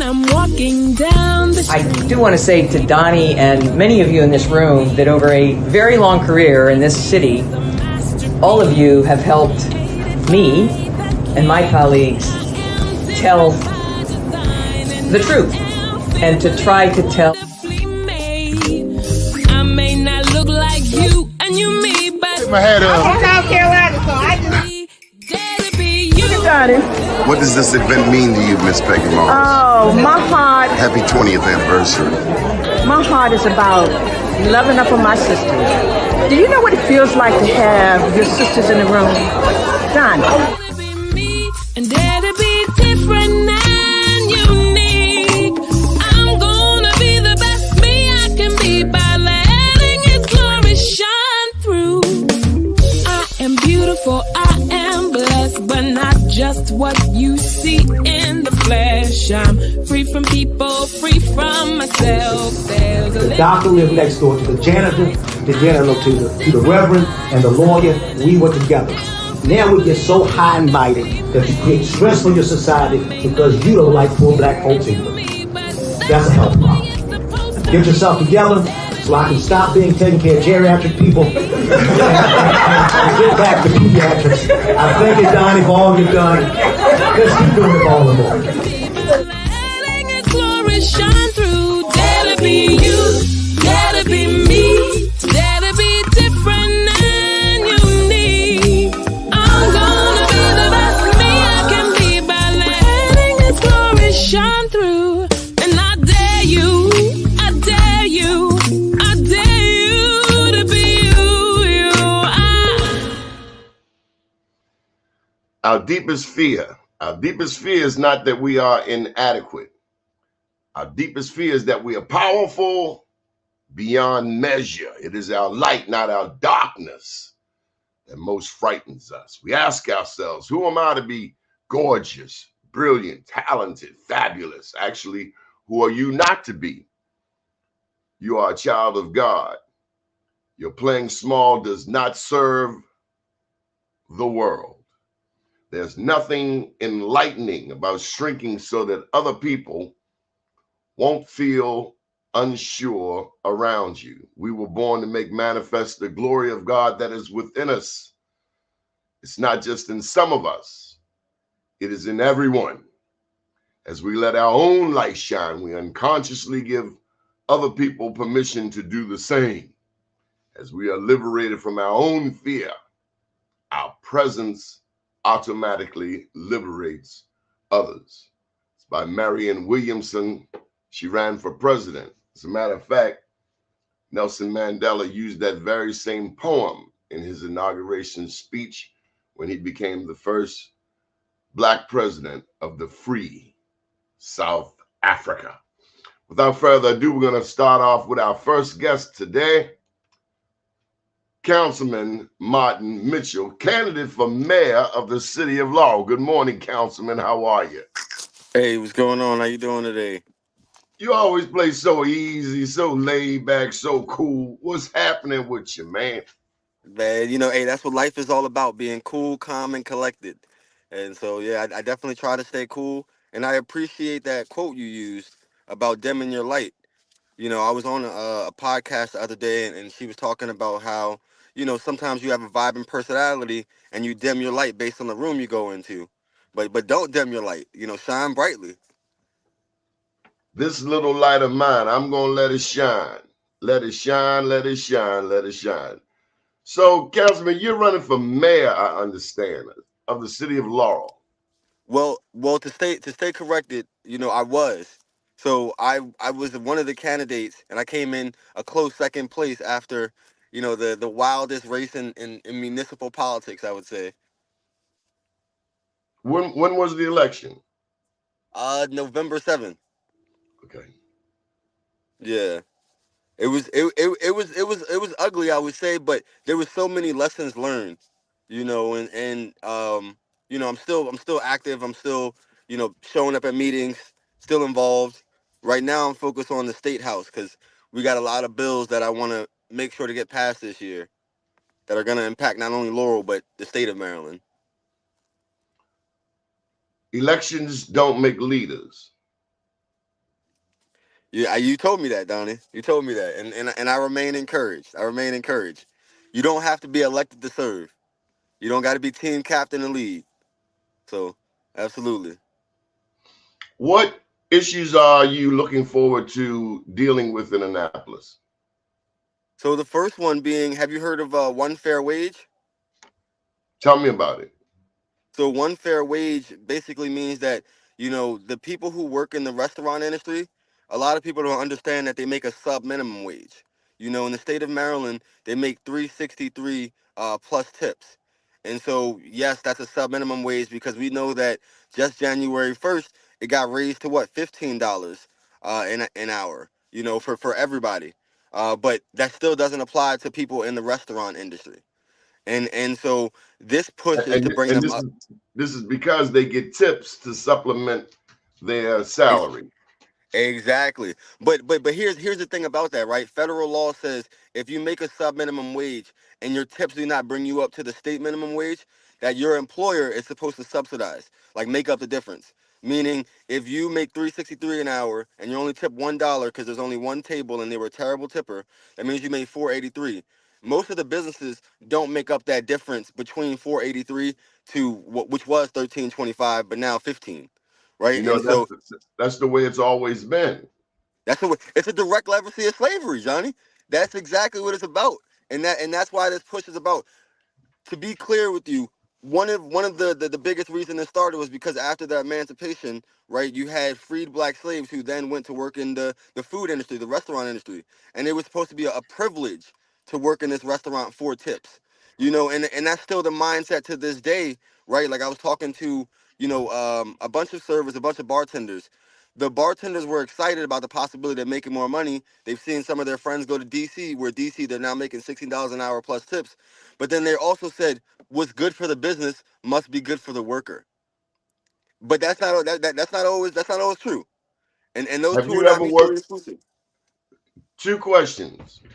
I'm walking down the street. I do want to say to Doni and many of you in this room that over a very long career in this city, all of you have helped me and my colleagues tell the truth and to try to tell. I may not look like you and you me, but my head up. I'm from South Carolina, so I just got it. What does this event mean to you, Miss Peggy Mars? Oh, my heart. Happy 20th anniversary. My heart is about loving up on my sisters. Do you know what it feels like to have your sisters in the room? Done. And dare to be different and unique. I'm gonna be the best me I can be by letting His glory shine through. I am beautiful, I am blessed, but not just what you see in the flesh. I'm free from people, free from myself. There's The doctor lived next door to the janitor to the reverend and the lawyer. We were together. Now we get so high and mighty that you create stress for your society because you don't like poor black folks either. That's a health problem. Get yourself together so I can stop being taking care of geriatric people and get back to pediatrics. I thank you, Doni, for all you've done. Let's keep doing it all the more. letting His glory shine through. Dare to be you, dare to be me, dare to be different and unique. I'm gonna be the best me I can be by letting His glory shine through. And I dare you, I dare you, I dare you to be you. Our deepest fear is not that we are inadequate. Our deepest fear is that we are powerful beyond measure. It is our light, not our darkness, that most frightens us. We ask ourselves, who am I to be gorgeous, brilliant, talented, fabulous? Actually, who are you not to be? You are a child of God. Your playing small does not serve the world. There's nothing enlightening about shrinking so that other people won't feel unsure around you. We were born to make manifest the glory of God that is within us. It's not just in some of us, it is in everyone. As we let our own light shine, we unconsciously give other people permission to do the same. As we are liberated from our own fear, our presence automatically liberates others. It's by Marianne Williamson. She ran for president. As a matter of fact, Nelson Mandela used that very same poem in his inauguration speech when he became the first Black president of the free South Africa. Without further ado, we're going to start off with our first guest today, Councilman Martin Mitchell, candidate for mayor of the city of Laurel. Good morning, Councilman. How are you? Hey, what's going on? How you doing today? You always play so easy, so laid back, so cool. What's happening with you, man? Man, you know, hey, that's what life is all about, being cool, calm, and collected. And so, yeah, I definitely try to stay cool. And I appreciate that quote you used about dimming your light. You know, I was on a podcast the other day, and she was talking about how, you know, sometimes you have a vibrant personality and you dim your light based on the room you go into. But don't dim your light. You know, shine brightly. This little light of mine, I'm going to let it shine. Let it shine, let it shine, let it shine. So, Councilman, you're running for mayor, I understand, of the city of Laurel. Well, to stay corrected, you know, I was. So I was one of the candidates, and I came in a close second place after, you know, the wildest race in municipal politics, I would say. When was the election? November 7th. Okay. Yeah. It was ugly, I would say, but there was so many lessons learned, you know, and you know, I'm still active. I'm still, you know, showing up at meetings, still involved. Right now, I'm focused on the state house because we got a lot of bills that I want to make sure to get passed this year that are going to impact not only Laurel but the state of Maryland. Elections don't make leaders. Yeah, you told me that, Donnie. You told me that, and I remain encouraged. I remain encouraged. You don't have to be elected to serve. You don't got to be team captain and lead. So, absolutely. What issues are you looking forward to dealing with in Annapolis? So the first one being, have you heard of one fair wage? Tell me about it. So one fair wage basically means that, the people who work in the restaurant industry, a lot of people don't understand that they make a sub minimum wage. In the state of Maryland, they make 363 plus tips. And so, yes, that's a sub minimum wage because we know that just January 1st, it got raised to what, $15 an hour, for everybody. But that still doesn't apply to people in the restaurant industry. And so this push is to And bring and them this up. is this is because they get tips to supplement their salary. Exactly. But here's the thing about that, right? Federal law says if you make a sub minimum wage and your tips do not bring you up to the state minimum wage, that your employer is supposed to subsidize, like make up the difference. Meaning if you make 363 an hour and you only tip $1 because there's only one table and they were a terrible tipper, that means you made 483. Most of the businesses don't make up that difference between 483 to which was 1325, but now 15. Right. You know, And so that's the way it's always been. it's a direct legacy of slavery, Johnny. That's exactly what it's about, and that's why this push is about. To be clear with you, one of the biggest reason it started was because after the emancipation, right, you had freed black slaves who then went to work in the food industry, the restaurant industry, and it was supposed to be a privilege to work in this restaurant for tips, and that's still the mindset to this day, right? Like I was talking to, a bunch of servers, a bunch of bartenders. The bartenders were excited about the possibility of making more money. They've seen some of their friends go to DC, where DC they're now making $16 an hour plus tips. But then they also said what's good for the business must be good for the worker. But that's not always true. And those Have two are you not ever mutually worked? exclusive. Two questions. Sure.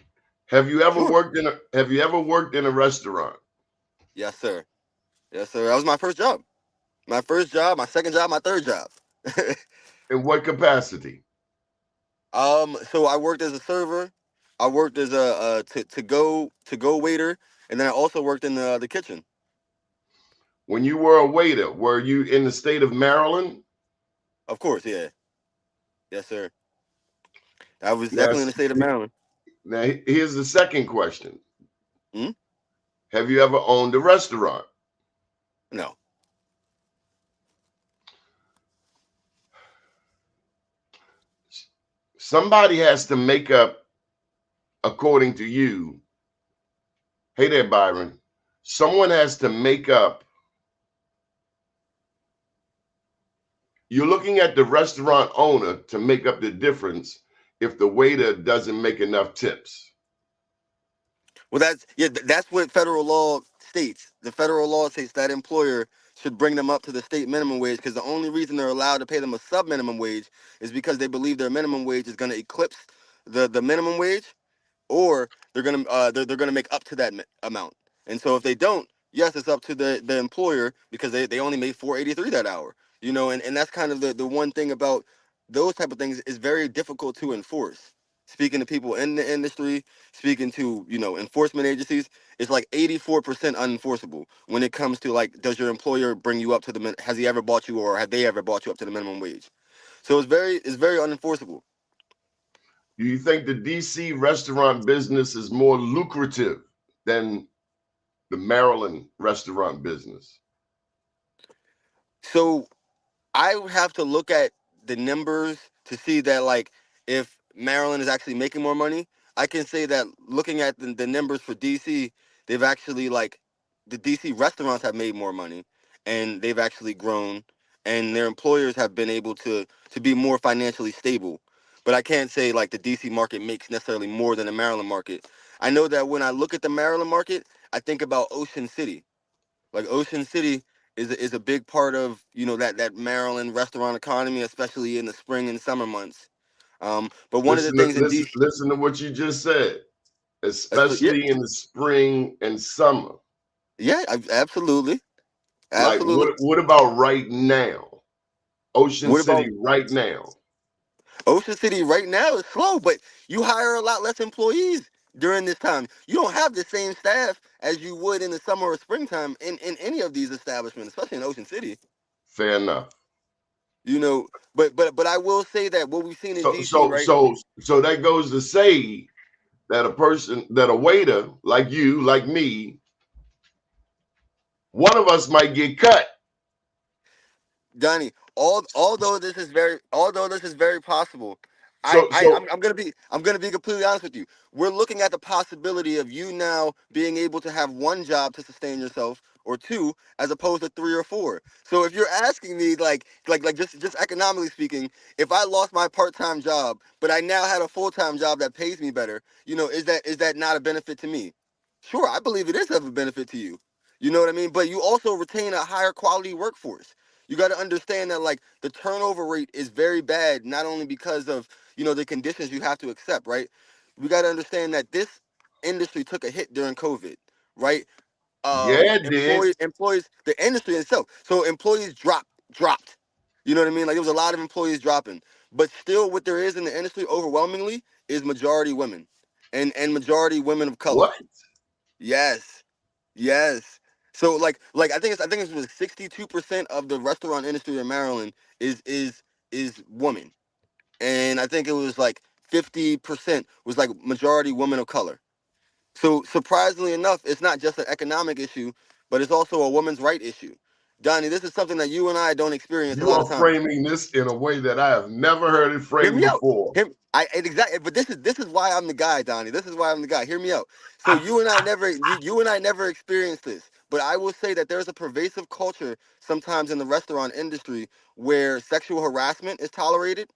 Have you ever worked in a restaurant? Yes, sir. Yes, sir. That was my first job. My first job, my second job, my third job. In what capacity? So I worked as a server. I worked as a to go waiter, and then I also worked in the kitchen. When you were a waiter, were you in the state of Maryland? Of course, yeah. Yes, sir. I was Now, definitely in the state of Maryland. now here's the second question. Hmm? Have you ever owned a restaurant? No. Somebody has to make up, according to you. Hey there, Byron. Someone has to make up. You're looking at the restaurant owner to make up the difference if the waiter doesn't make enough tips. Well, that's what federal law states. The federal law states that employer should bring them up to the state minimum wage because the only reason they're allowed to pay them a sub minimum wage is because they believe their minimum wage is going to eclipse the minimum wage, or they're gonna make up to that amount. And so if they don't, yes, it's up to the employer because they only made 483 that hour. And that's kind of the one thing about those type of things is very difficult to enforce. Speaking to people in the industry, speaking to enforcement agencies, it's like 84% unenforceable when it comes to like, does your employer bring you up to has he ever bought you or have they ever bought you up to the minimum wage? So it's very unenforceable. Do you think the DC restaurant business is more lucrative than the Maryland restaurant business? So I would have to look at the numbers to see that, like, if Maryland is actually making more money. I can say that looking at the numbers for DC, they've actually, like, the DC restaurants have made more money and they've actually grown and their employers have been able to be more financially stable. But I can't say, like, the DC market makes necessarily more than the Maryland market. I know that when I look at the Maryland market, I think about Ocean City. Like Ocean City is a big part of that Maryland restaurant economy, especially in the spring and summer months. But one of the Listen, to, things in listen, DC, listen to what you just said, yeah, especially in the spring and summer. yeah, absolutely, Like absolutely. what about right now? Ocean What City about right now. Ocean City right now is slow, but you hire a lot less employees during this time. You don't have the same staff as you would in the summer or springtime in any of these establishments, especially in Ocean City. Fair enough. You know, but I will say that what we've seen in So DC, so right? so so that goes to say that a waiter like you, like me, one of us might get cut. Donnie, although this is very possible, So so I'm gonna be completely honest with you. We're looking at the possibility of you now being able to have one job to sustain yourself, or two, as opposed to three or four. So if you're asking me, like just economically speaking, if I lost my part-time job, but I now had a full-time job that pays me better, is that not a benefit to me? Sure, I believe it is of a benefit to you. You know what I mean? But you also retain a higher quality workforce. You got to understand that like the turnover rate is very bad, not only because of the conditions you have to accept, right? We got to understand that this industry took a hit during COVID, right? yeah, it did. Employees, the industry itself. So employees dropped. You know what I mean? Like there was a lot of employees dropping, but still, what there is in the industry overwhelmingly is majority women, and majority women of color. What? Yes. Yes. So I think it's 62% of the restaurant industry in Maryland is woman, and I think it was like 50% was like majority women of color. So surprisingly enough, it's not just an economic issue, but it's also a woman's right issue. Donnie, this is something that you and I don't experience a You lot are of times. framing this in a way that I have never heard it Hear framed me out. before. Exactly. But this is why I'm the guy, Donnie. This is why I'm the guy. Hear me out. So you and I never experienced this, but I will say that there's a pervasive culture sometimes in the restaurant industry where sexual harassment is tolerated.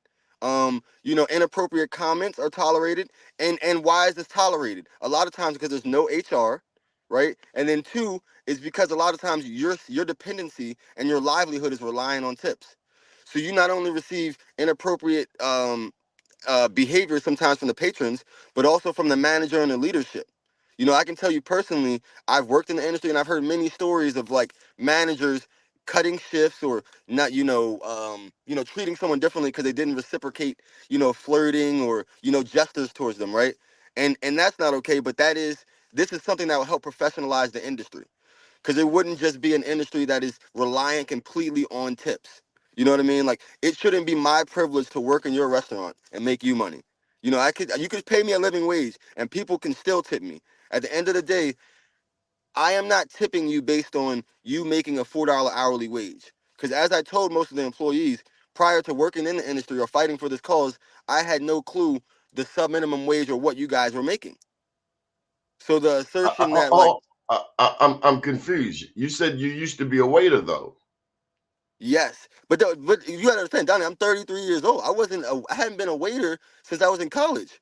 Inappropriate comments are tolerated, and why is this tolerated? A lot of times because there's no HR, right? And then two is because a lot of times your dependency and your livelihood is relying on tips. So you not only receive inappropriate behavior sometimes from the patrons, but also from the manager and the leadership. I can tell you personally, I've worked in the industry and I've heard many stories of like managers cutting shifts or not, treating someone differently because they didn't reciprocate, flirting or gestures towards them, right? And that's not okay. But this is something that will help professionalize the industry because it wouldn't just be an industry that is reliant completely on tips. You know what I mean? Like it shouldn't be my privilege to work in your restaurant and make you money. You could pay me a living wage and people can still tip me. At the end of the day, I am not tipping you based on you making a $4 hourly wage. Because as I told most of the employees prior to working in the industry or fighting for this cause, I had no clue the sub minimum wage or what you guys were making. So the assertion that like I'm confused. You said you used to be a waiter, though. yes, but you gotta understand, Donnie. I'm 33 years old. I hadn't been a waiter since I was in college,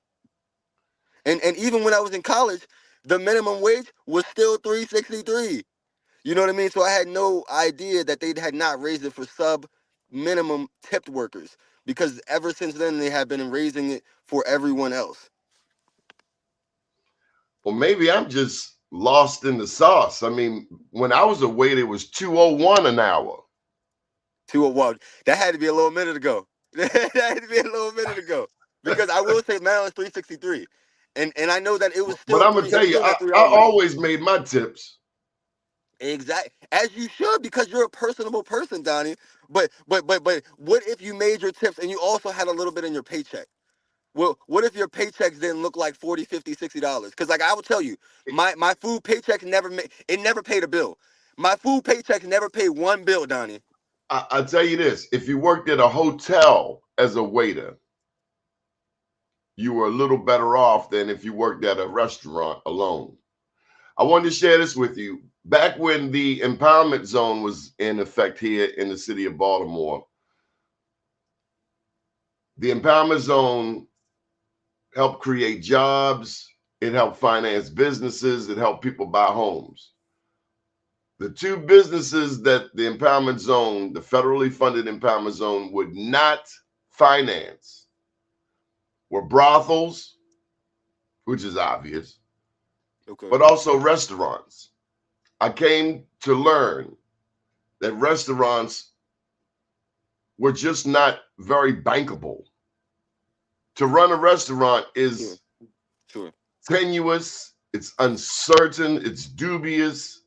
and even when I was in college, the minimum wage was still 363. You know what I mean? So I had no idea that they had not raised it for sub minimum tipped workers because ever since then they have been raising it for everyone else. Well, maybe I'm just lost in the sauce. I mean, when I was a waiter, it was 201 an hour. Well, that had to be a little minute ago. That had to be a little minute ago because I will say Maryland's 363. And I know that it was But still I'm gonna three. It tell was you, still I, that 3 hour I rate. always made my tips. Exactly, as you should, because you're a personable person, Donnie. But what if you made your tips and you also had a little bit in your paycheck? Well, what if your paychecks didn't look like 40, 50, $60? Because like I will tell you, my food paychecks never paid a bill. My food paychecks never paid one bill, Donnie. I'll tell you this: if you worked at a hotel as a waiter, you were a little better off than if you worked at a restaurant alone. I wanted to share this with you. Back when the empowerment zone was in effect here in the city of Baltimore, the empowerment zone helped create jobs, it helped finance businesses, it helped people buy homes. The two businesses that the empowerment zone, the federally funded empowerment zone, would not finance were brothels, which is obvious, Okay. but also restaurants. I came to learn that restaurants were just not very bankable. To run a restaurant Sure. is Sure. tenuous, it's uncertain, it's dubious.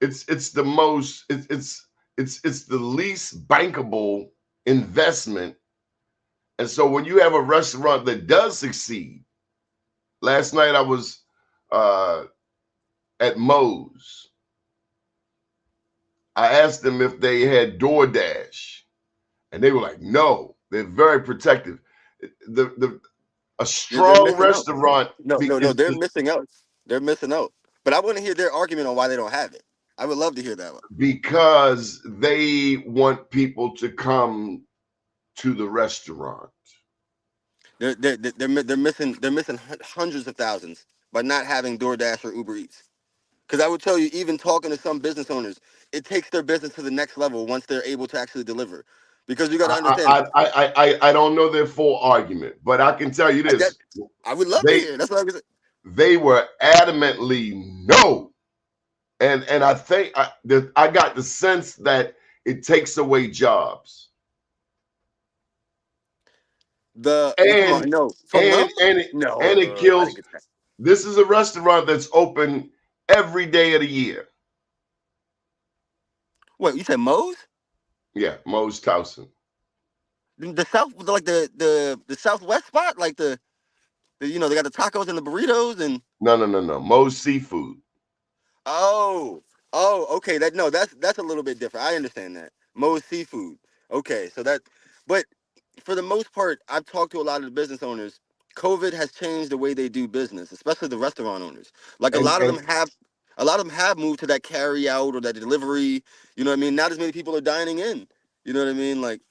It's the most it's the least bankable investment. And so when you have a restaurant that does succeed, last night I was at Moe's. I asked them if they had DoorDash, and they were like, "No." They're very protective. A They're strong missing out. restaurant No. They're missing out. They're missing out. But I want to hear their argument on why they don't have it. I would love to hear that one. because they want people to come to the restaurant. They're missing hundreds of thousands by not having DoorDash or Uber Eats. Because I would tell you, even talking to some business owners, it takes their business to the next level once they're able to actually deliver. Because you got to understand. I don't know their full argument, but I can tell you this: I would love to hear. That's what I was saying. they were adamantly no, and I think I got the sense that it takes away jobs. From them? No, And it I kills. didn't get that. This is a restaurant that's open every day of the year. Wait, you said Moe's? Yeah, Moe's Towson. The south, like the southwest spot, like the they got the tacos and the burritos and No. Moe's Seafood. oh, okay. That's a little bit different. I understand that. Moe's Seafood. Okay, but for the most part, I've talked to a lot of the business owners. COVID has changed the way they do business, especially the restaurant owners. Like And a lot of them have moved to that carry out or that delivery. You know what I mean? Not as many people are dining in. You know what I mean? Like,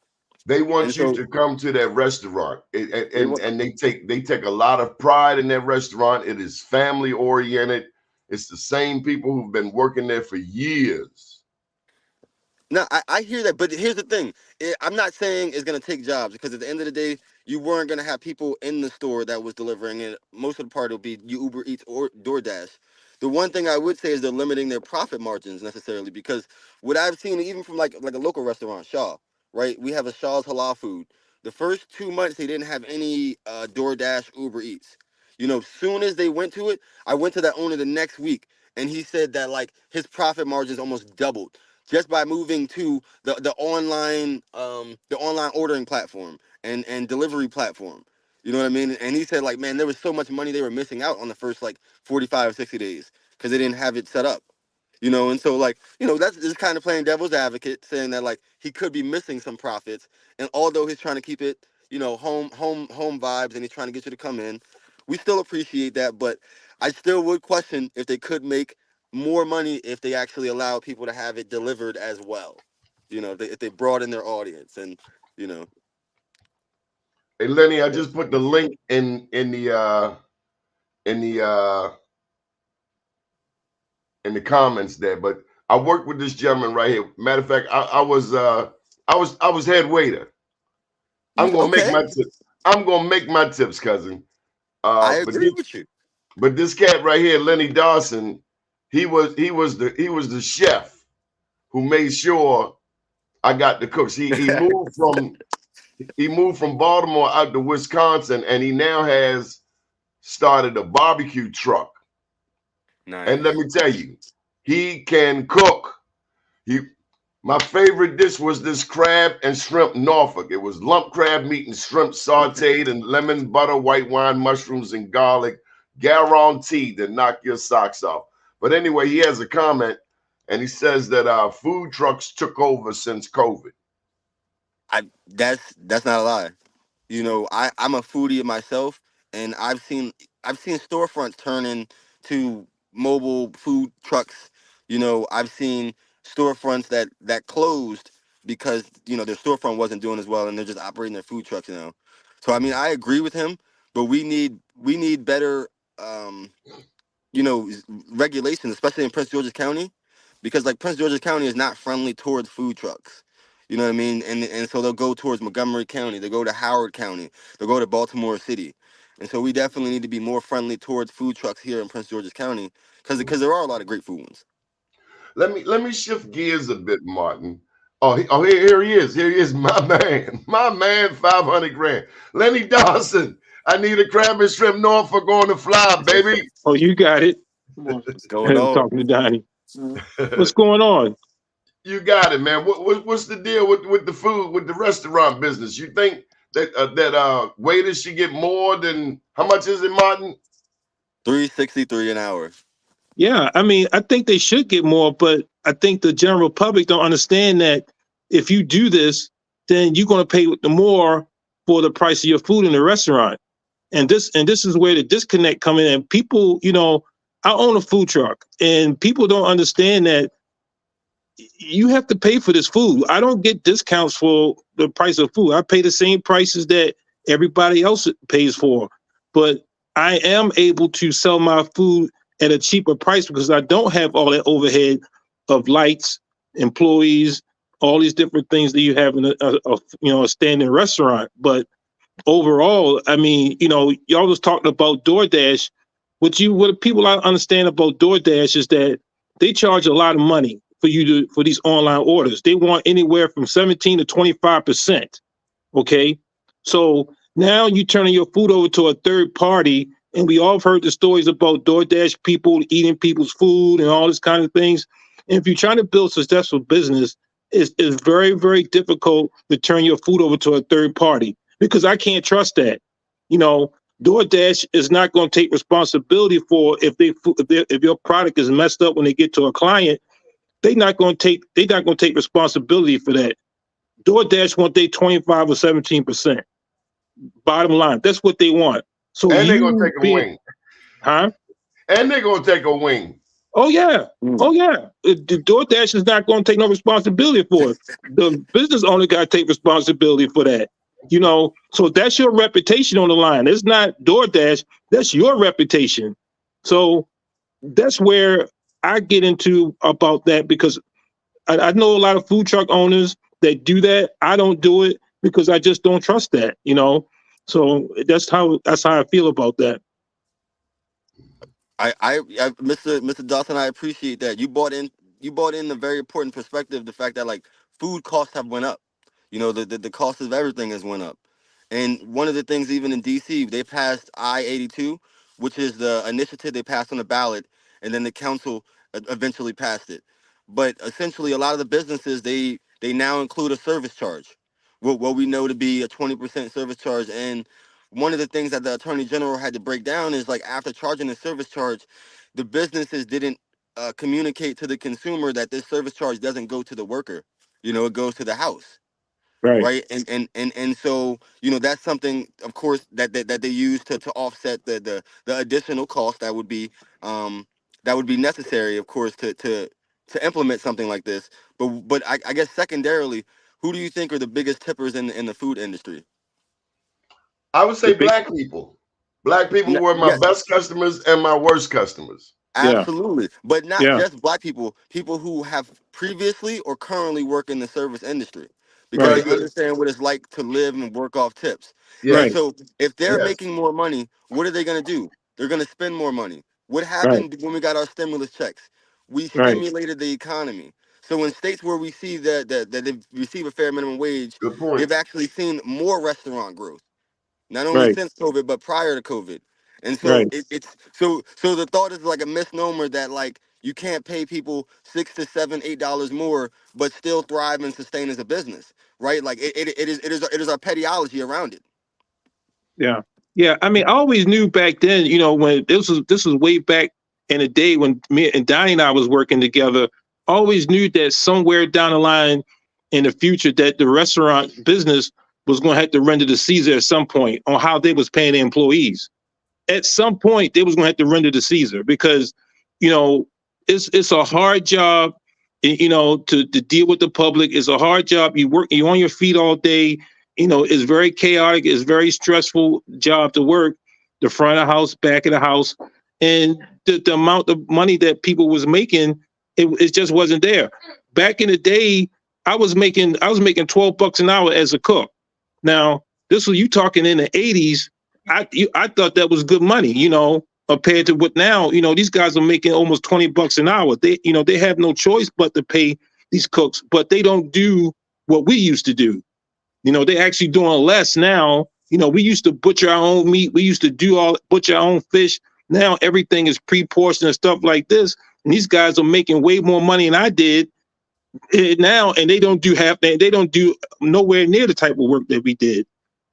they and want you so to come to that restaurant, they want. and they take a lot of pride in that restaurant. It is family oriented. It's the same people who've been working there for years. No, I hear that, but here's the thing. I'm not saying it's going to take jobs because at the end of the day, you weren't going to have people in the store that was delivering it. Most of the part will be Uber Eats or DoorDash. The one thing I would say is they're limiting their profit margins necessarily because what I've seen, even from like a local restaurant, Shaw, right? We have a Shaw's Halal Food. The first 2 months, they didn't have any DoorDash, Uber Eats. Soon as they went to it, I went to that owner the next week, and he said that like his profit margins almost doubled just by moving to the online ordering platform and delivery platform. You know what I mean? And he said like, man, there was so much money they were missing out on the first like 45 or 60 days because they didn't have it set up. And so like, that's just kind of playing devil's advocate, saying that like he could be missing some profits. And although he's trying to keep it, home vibes, and he's trying to get you to come in, we still appreciate that. But I still would question if they could make more money if they actually allow people to have it delivered as well. If they broaden their audience and you know. Hey Lenny, I just put the link in the comments there. But I worked with this gentleman right here. Matter of fact, I was head waiter. I'm gonna make my tips. I'm gonna make my tips, cousin. I agree with you. But this cat right here, Lenny Dawson, he was the chef who made sure I got the cooks. He moved from Baltimore out to Wisconsin, and he now has started a barbecue truck. Nice. And let me tell you, he can cook. My favorite dish was this crab and shrimp Norfolk. It was lump crab meat and shrimp sauteed and lemon, butter, white wine, mushrooms, and garlic, guaranteed to knock your socks off. But anyway, he has a comment, and he says that food trucks took over since COVID. That's not a lie. I'm a foodie myself, and I've seen storefronts turn into mobile food trucks. I've seen storefronts that closed because their storefront wasn't doing as well, and they're just operating their food trucks now. So I mean, I agree with him, but we need better regulations, especially in Prince George's County, because like Prince George's County is not friendly towards food trucks. You know what I mean? And so they'll go towards Montgomery County, they'll go to Howard County, they'll go to Baltimore City. And so we definitely need to be more friendly towards food trucks here in Prince George's County because there are a lot of great food ones. Let me shift gears a bit, Martin. Here he is. Here he is, my man. My man, 500 grand. Lenny Dawson, I need a crab and shrimp Norfolk on the fly, baby. Oh, you got it. What's going I'm on? talking to Donnie. What's going on? You got it, man. What's the deal with the food, with the restaurant business? You think that waiters should get more than, how much is it, Martin? $3.63 an hour. Yeah, I mean, I think they should get more, but I think the general public don't understand that if you do this, then you're going to pay the more for the price of your food in the restaurant. And this is where the disconnect come in. And people, I own a food truck, and people don't understand that you have to pay for this food. I don't get discounts for the price of food. I pay the same prices that everybody else pays for, but I am able to sell my food at a cheaper price because I don't have all that overhead of lights, employees, all these different things that you have in a standing restaurant. But overall, I mean, y'all was talking about DoorDash. What people understand about DoorDash is that they charge a lot of money for these online orders. They want anywhere from 17 to 25%. Okay, so now you turning your food over to a third party, and we all have heard the stories about DoorDash people eating people's food and all this kind of things. And if you're trying to build successful business, it's very, very difficult to turn your food over to a third party because I can't trust that. DoorDash is not going to take responsibility for if your product is messed up when they get to a client. They're not going to take responsibility for that. DoorDash want their 25 or 17%. Bottom line, that's what they want. So and they're gonna take a wing, huh? And they're gonna take a wing. Oh yeah, oh yeah. The DoorDash is not going to take no responsibility for it. The business owner got to take responsibility for that. So that's your reputation on the line. It's not DoorDash. That's your reputation. So that's where I get into about that because I know a lot of food truck owners that do that. I don't do it because I just don't trust that, So that's how I feel about that. Mr. Dawson, I appreciate that. You brought in the very important perspective, the fact that like food costs have went up. The cost of everything has went up. And one of the things, even in DC, they passed I-82, which is the initiative they passed on the ballot, and then the council eventually passed it. But essentially, a lot of the businesses, they now include a service charge, what we know to be a 20% service charge. And one of the things that the Attorney General had to break down is like after charging the service charge, the businesses didn't communicate to the consumer that this service charge doesn't go to the worker. It goes to the house. Right. And so, that's something, of course, that they use to offset the additional cost that would be necessary, of course, to implement something like this. But I guess secondarily, who do you think are the biggest tippers in the food industry? I would say black people. Black people were my best customers and my worst customers. Absolutely. But not just black people who have previously or currently work in the service industry. Because they understand what it's like to live and work off tips. Yeah. And so if they're making more money, what are they going to do? They're going to spend more money. What happened when we got our stimulus checks? We stimulated the economy. So in states where we see that they receive a fair minimum wage, they've actually seen more restaurant growth. Not only since COVID, but prior to COVID. And so it's so the thought is like a misnomer that like you can't pay people $6 to $7, $8 more, but still thrive and sustain as a business, right? Like it is our pediology around it. Yeah, yeah. I mean, I always knew back then, when this was way back in the day when me and Donnie and I was working together. I always knew that somewhere down the line in the future that the restaurant business was going to have to render to Caesar at some point on how they was paying their employees. At some point, they was going to have to render to Caesar because, it's a hard job, to deal with the public. It's a hard job. You're on your feet all day. It's very chaotic. It's very stressful job to work, the front of the house, back of the house. And the amount of money that people was making, it just wasn't there. Back in the day, I was making $12 an hour as a cook. Now, this was you talking in the 80s. I thought that was good money, compared to what now, these guys are making almost $20 an hour. They have no choice but to pay these cooks, but they don't do what we used to do. You know, they're actually doing less now. You know, we used to butcher our own meat. We used to butcher our own fish. Now everything is pre-portioned and stuff like this. And these guys are making way more money than I did now, and they don't do they don't do nowhere near the type of work that we did.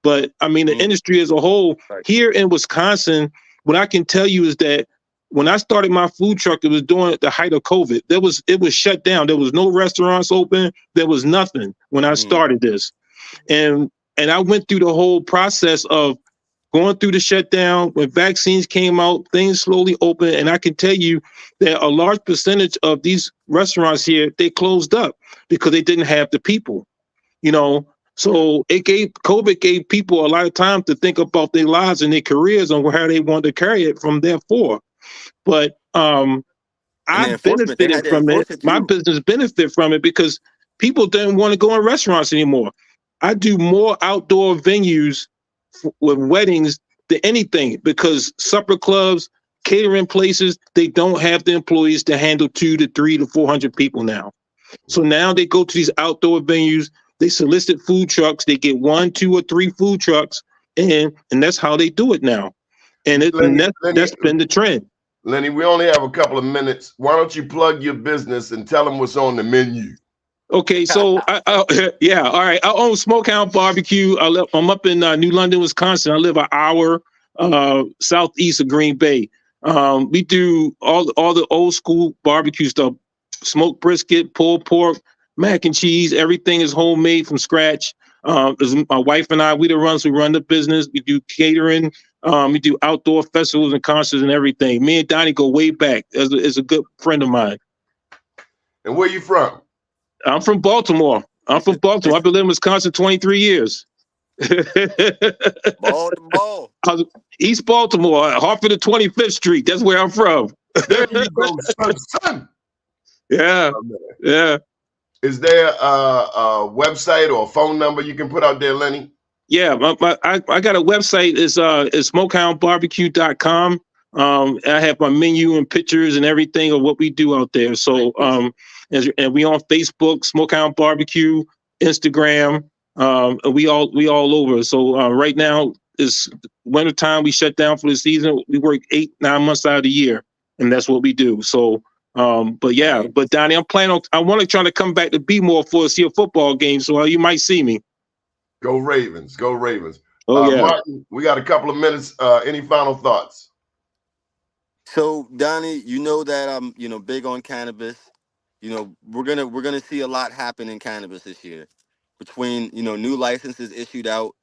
But I mean, the industry as a whole here in Wisconsin, what I can tell you is that when I started my food truck, it was during the height of COVID. It was shut down. There was no restaurants open. There was nothing when I started this. And I went through the whole process of going through the shutdown. When vaccines came out, things slowly opened. And I can tell you that a large percentage of these restaurants here, they closed up because they didn't have the people, you know. So COVID gave people a lot of time to think about their lives and their careers and how they want to carry it from there forth. But I benefited from it. My business benefited from it because people didn't want to go in restaurants anymore. I do more outdoor venues with weddings than anything because supper clubs, catering places, they don't have the employees to handle 200 to 300 to 400 people now. So now they go to these outdoor venues, they solicit food trucks, they get 1, 2, or 3 food trucks, and that's how they do it now. And that's been the trend. Lenny, we only have a couple of minutes. Why don't you plug your business and tell them what's on the menu? Okay, so yeah, all right. I own Smokehouse Barbecue. I'm up in New London, Wisconsin. I live an hour southeast of Green Bay. We do all the old school barbecue stuff: smoked brisket, pulled pork, mac and cheese. Everything is homemade from scratch. My wife and I, we run the business. We do catering. We do outdoor festivals and concerts and everything. Me and Donnie go way back. As a good friend of mine. And where you from? I'm from Baltimore. I've been living in Wisconsin 23 years. Baltimore. East Baltimore, Hartford to 25th Street. That's where I'm from. There you go, son. Yeah, yeah. Is there a website or a phone number you can put out there, Lenny? Yeah, I got a website. It's smokehoundbarbecue.com. I have my menu and pictures and everything of what we do out there. So, and we on Facebook, Smokehound Barbecue, Instagram. We all over. So right now is wintertime. We shut down for the season. We work 8-9 months out of the year, and that's what we do. So, but Donnie, I want to try to come back to Be-More for a football game. So you might see me. Go Ravens. Go Ravens. Oh, yeah. Martin, we got a couple of minutes. Any final thoughts? So Donnie, you know that I'm, big on cannabis. We're gonna see a lot happen in cannabis this year, between new licenses issued out,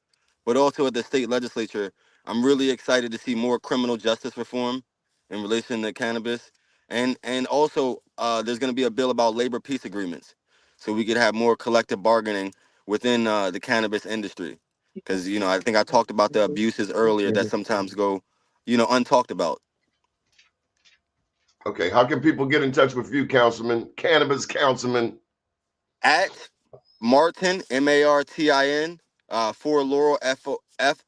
but also at the state legislature. I'm really excited to see more criminal justice reform in relation to cannabis, and also there's gonna be a bill about labor peace agreements, so we could have more collective bargaining within the cannabis industry, because I think I talked about the abuses earlier that sometimes go untalked about. Okay, how can people get in touch with you, Councilman, Cannabis Councilman? At Martin, Martin, for Laurel,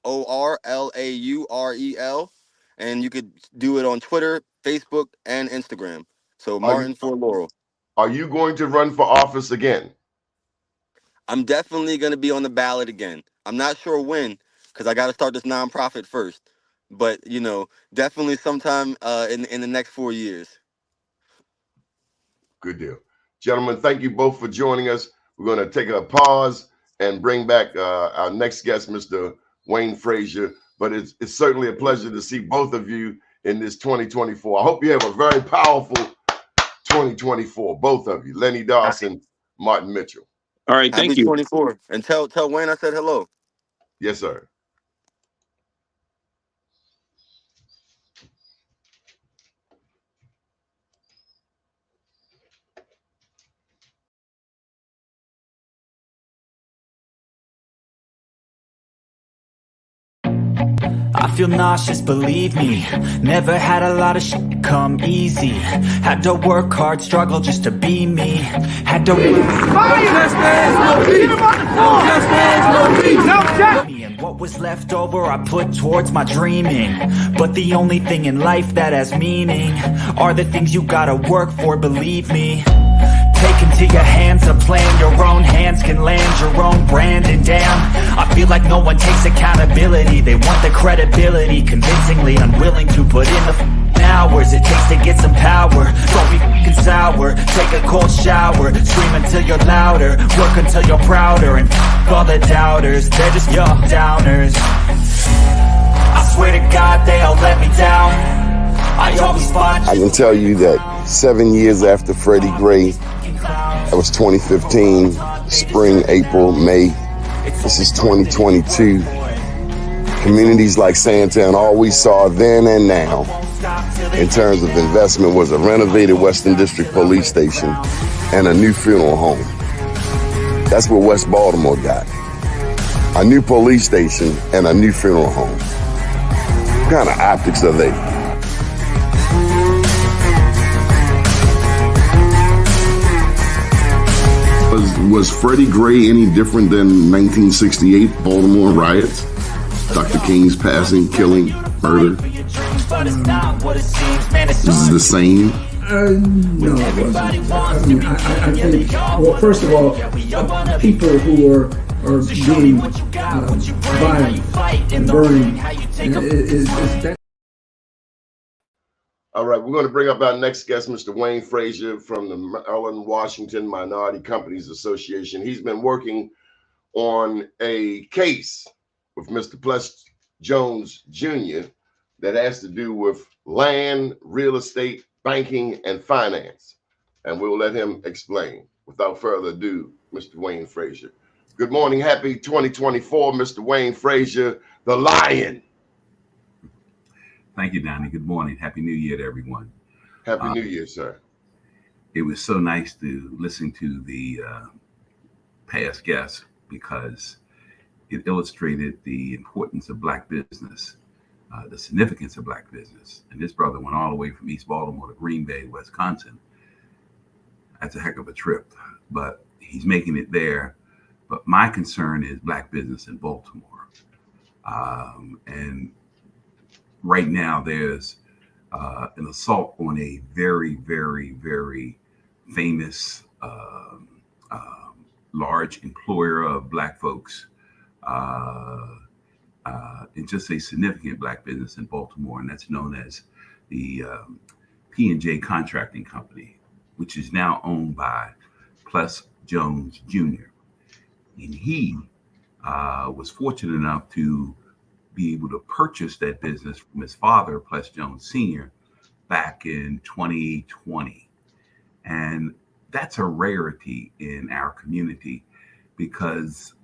FORLAUREL, and you could do it on Twitter, Facebook, and Instagram. So Martin for Laurel. Are you going to run for office again? I'm definitely going to be on the ballot again. I'm not sure when, because I got to start this nonprofit first. But, definitely sometime in the next 4 years. Good deal. Gentlemen, thank you both for joining us. We're going to take a pause and bring back our next guest, Mr. Wayne Frazier. But it's certainly a pleasure to see both of you in this 2024. I hope you have a very powerful 2024, both of you, Lenny Dawson, Martin Mitchell. All right, thank Happy you. 24. And tell Wayne I said hello. Yes, sir. I feel nauseous, believe me. Never had a lot of shit come easy. Had to work hard, struggle just to be me. Had to and what was left over I put towards my dreaming. But the only thing in life that has meaning are the things you gotta work for, believe me. Taking into your hands, a plan your own hands can land your own brand. And damn, I feel like no one takes accountability. They want the credibility, convincingly unwilling to put in the hours it takes to get some power. Don't be f***ing sour, take a cold shower, scream until you're louder, work until you're prouder, and f*** all the doubters, they're just your downers. I swear to God they'll let me down. I always fought. I can tell you that 7 years after Freddie Gray, that was 2015, spring, April, May, this is 2022. Communities like Sandtown, all we saw then and now in terms of investment was a renovated Western District Police Station and a new funeral home. That's what West Baltimore got. A new police station and a new funeral home. What kind of optics are they? Was Freddie Gray any different than 1968 Baltimore riots? Dr. King's passing, killing, murder? This is the same? No, it wasn't. I mean, I think, well, first of all, people who are being violent and burning is that. All right, we're going to bring up our next guest, Mr. Wayne Frazier from the Maryland, Washington Minority Companies Association. He's been working on a case with Mr. Ples Jones Jr. that has to do with land, real estate, banking, and finance. And we'll let him explain. Without further ado, Mr. Wayne Frazier. Good morning. Happy 2024, Mr. Wayne Frazier, the Lion. Thank you, Donnie. Good morning. Happy New Year to everyone. Happy New Year, sir. It was so nice to listen to the past guests because it illustrated the importance of Black business, the significance of Black business. And this brother went all the way from East Baltimore to Green Bay, Wisconsin. That's a heck of a trip, but he's making it there. But my concern is Black business in Baltimore. And right now there's an assault on a very, very, very famous, large employer of Black folks, and just a significant Black business in Baltimore, and that's known as the P&J Contracting Company, which is now owned by Ples Jones Jr. And he was fortunate enough to be able to purchase that business from his father, Ples Jones Sr., back in 2020. And that's a rarity in our community because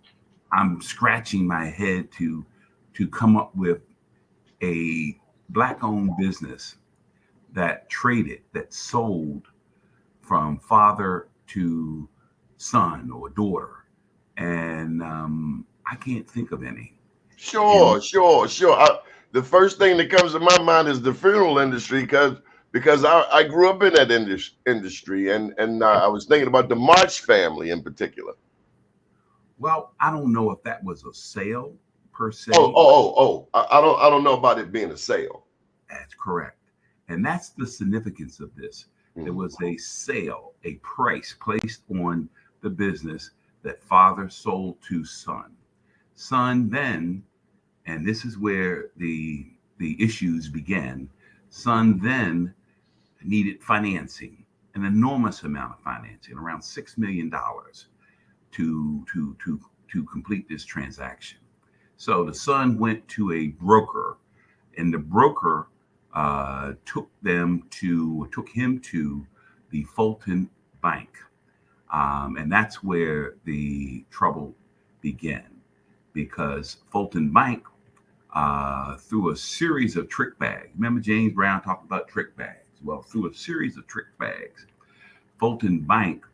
I'm scratching my head to come up with a Black-owned business that traded, that sold from father to son or daughter. And I can't think of any. Sure. The first thing that comes to my mind is the funeral industry because I grew up in that industry and I was thinking about the March family in particular. Well, I don't know if that was a sale per se. I don't know about it being a sale. That's correct. And that's the significance of this. Mm-hmm. There was a sale, a price placed on the business that father sold to son. Son then, and this is where the issues began, son then needed financing, an enormous amount of financing, around $6 million to complete this transaction. So the son went to a broker, and the broker took him to the Fulton Bank. And that's where the trouble began, because Fulton Bank, through a series of trick bags, remember James Brown talked about trick bags? Well, through a series of trick bags, Fulton Bank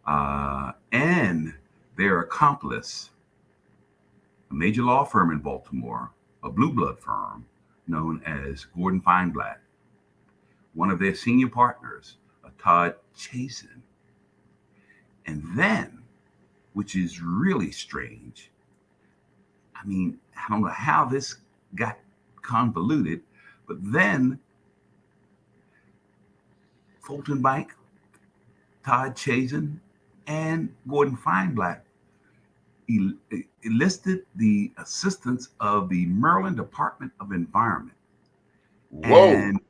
and their accomplice, a major law firm in Baltimore, a blue blood firm known as Gordon Feinblatt, one of their senior partners, Todd Chasen. And then, which is really strange, I mean, I don't know how this got convoluted, but then Fulton Bank, Todd Chasen, and Gordon Feinblatt enlisted the assistance of the Maryland Department of Environment. Whoa. And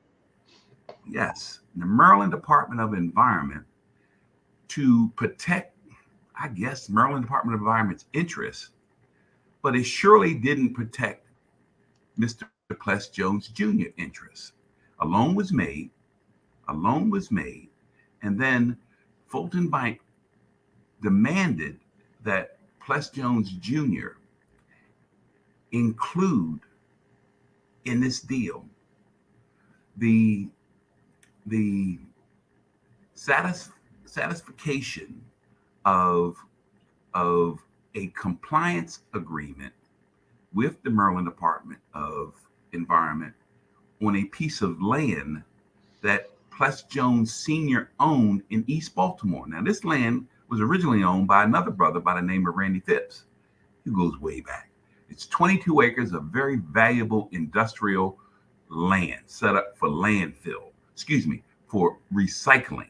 yes, the Maryland Department of Environment to protect, I guess, Maryland Department of Environment's interests, but it surely didn't protect Mr. Pless Jones Jr. interests. A loan was made, and then Fulton Bank demanded that Pless Jones Jr. include in this deal the satisfaction of a compliance agreement with the Maryland Department of Environment on a piece of land that Pless Jones Sr. owned in East Baltimore. Now, this land was originally owned by another brother by the name of Randy Phipps, who goes way back. It's 22 acres of very valuable industrial land set up for for recycling.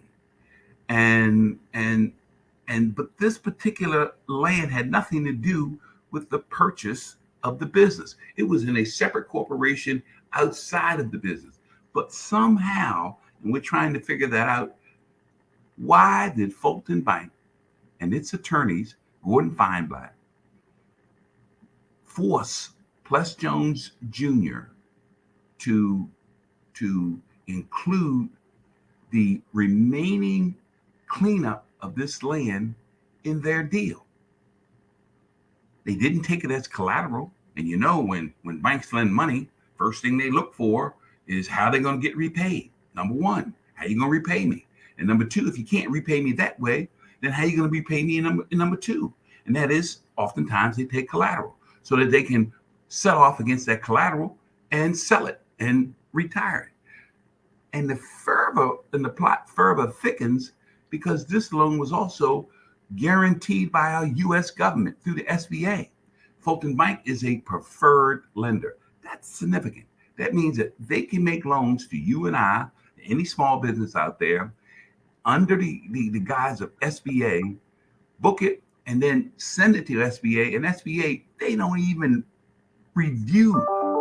But this particular land had nothing to do with the purchase of the business. It was in a separate corporation outside of the business. But somehow, and we're trying to figure that out, why did Fulton Bank and its attorneys, Gordon Feinblatt, force Pless Jones Jr. to include the remaining cleanup of this land in their deal? They didn't take it as collateral. And you know, when banks lend money, first thing they look for is how they're going to get repaid. Number one, how are you going to repay me? And number two, if you can't repay me that way, then how are you going to repay me in number two? And that is, oftentimes they take collateral so that they can sell off against that collateral and sell it and retire it. And the plot further thickens because this loan was also guaranteed by our U.S. government through the SBA. Fulton Bank is a preferred lender. That's significant. That means that they can make loans to you and I, any small business out there, under the guise of SBA, book it, and then send it to SBA. And SBA, they don't even review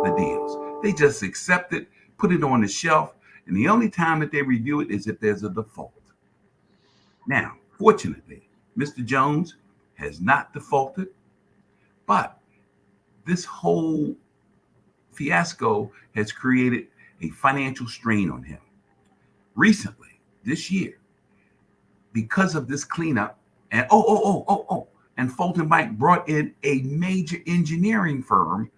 the deals. They just accept it, put it on the shelf, and the only time that they review it is if there's a default. Now, fortunately, Mr. Jones has not defaulted, but this whole fiasco has created a financial strain on him. Recently, this year, because of this cleanup, and and Fulton Bank brought in a major engineering firm,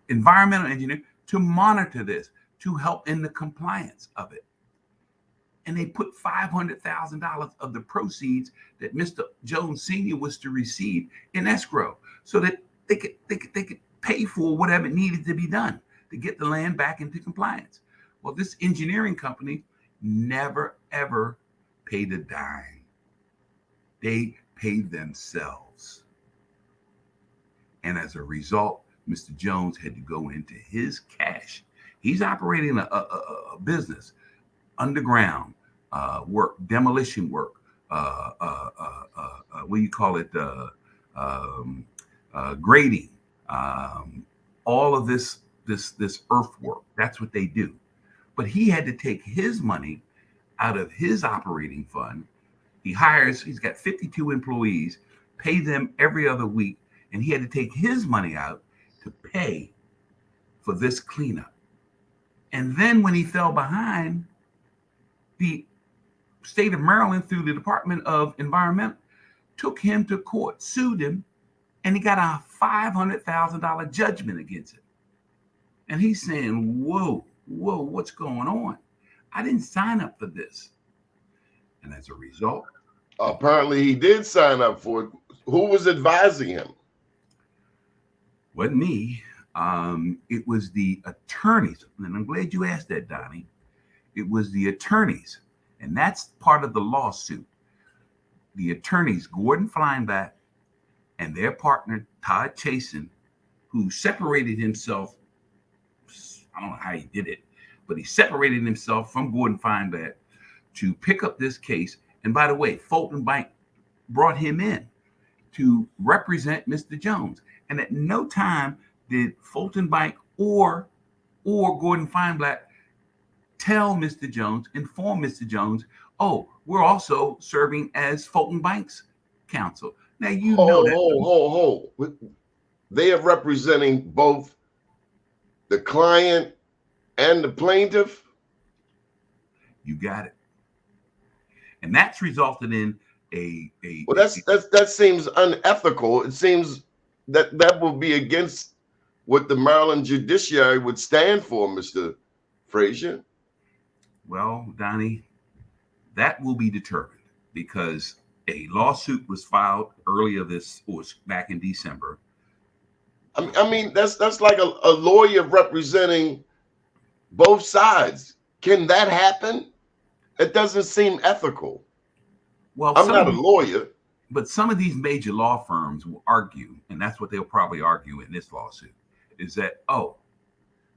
environmental engineer, to monitor this, to help in the compliance of it. And they put $500,000 of the proceeds that Mr. Jones Sr. was to receive in escrow so that they could pay for whatever needed to be done to get the land back into compliance. Well, this engineering company never, ever paid a dime. They paid themselves. And as a result, Mr. Jones had to go into his cash. He's operating a business, underground work, demolition work, what do you call it, grading, all of this earthwork. That's what they do. But he had to take his money out of his operating fund. He's got 52 employees, pay them every other week, and he had to take his money out to pay for this cleanup. And then when he fell behind, the state of Maryland, through the Department of Environment, took him to court, sued him, and he got a $500,000 judgment against him. And he's saying, whoa, what's going on? I didn't sign up for this. And as a result, apparently he did sign up for it. Who was advising him? Wasn't me. It was the attorneys. And I'm glad you asked that, Donnie. It was the attorneys. And that's part of the lawsuit. The attorneys, Gordon Feinblatt and their partner, Todd Chasen, who separated himself. I don't know how he did it, but he separated himself from Gordon Feinblatt to pick up this case. And by the way, Fulton Bank brought him in to represent Mr. Jones. And at no time did Fulton Bank or Gordon Feinblatt tell Mr. Jones, inform Mr. Jones, oh, we're also serving as Fulton Bank's counsel. Now, you know that. They are representing both the client and the plaintiff. You got it. And that's resulted in well, that seems unethical. It seems that will be against what the Maryland judiciary would stand for, Mr. Frazier. Well, Donnie, that will be determined because a lawsuit was filed earlier back in December. I mean, that's like a lawyer representing both sides. Can that happen? It doesn't seem ethical. Well, I'm not a lawyer. But some of these major law firms will argue, and that's what they'll probably argue in this lawsuit, is that, oh,